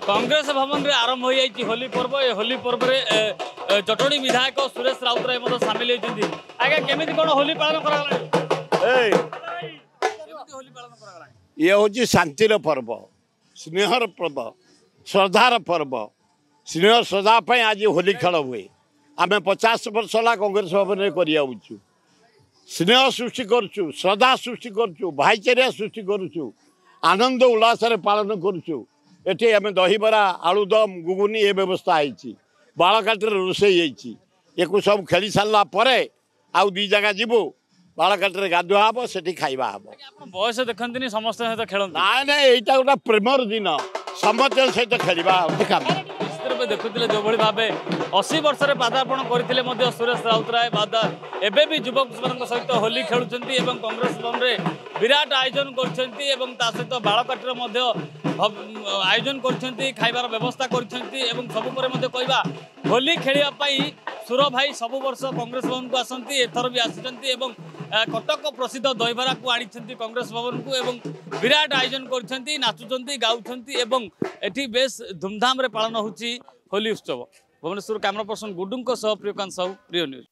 कांग्रेस भवन में आरंभ हो जाए होली पर्व ए होली पर्व में जटणी विधायक सुरेश राउतराय सामिल होती आज्ञा केमी कौन होली पालन कर ये हूँ शांतिर पर्व स्नेहर पर्व श्रद्धार पर्व स्नेह श्रद्धा आज होली खेल हुए आम 50 वर्ष है कांग्रेस भवन में कर स्नेह सृष्टि करुँ श्रद्धा सृष्टि करुँ भाईचारा सृष्टि करुँ आनंद उल्लास पालन करुँ एटी आम दहीबरा आलुदम गुगुनी ये व्यवस्था है बालकाटी रोषे ये सब खेली सारा आउ दी जगह जीवु बालकाटी गाधुआ हम से खाइबा हम बयस देखते समस्त सहित खेल ना ना यहाँ गोटे प्रेमर दिन समस्त सहित खेलवा देखुले जो भाव 80 वर्ष पदार्पण करते सुरेश राउतराय एवं भी युवक सहित होली खेलुंट कांग्रेस भवन में विराट आयोजन कर सहित बालकाटी आयोजन कर खाइबार व्यवस्था कर सब कहवा होली खेलवाई सुर भाई सब वर्ष कांग्रेस भवन को आसती एथर भी आसी कटक प्रसिद्ध दहीबरा को आनी कांग्रेस भवन को विराट आयोजन कर नाचुंट गाँव एटी बेस धूमधाम पालन होली उत्सव भुवनेश्वर कैमरा पर्सन गुडू प्रियकांत साहू प्रिय न्यूज।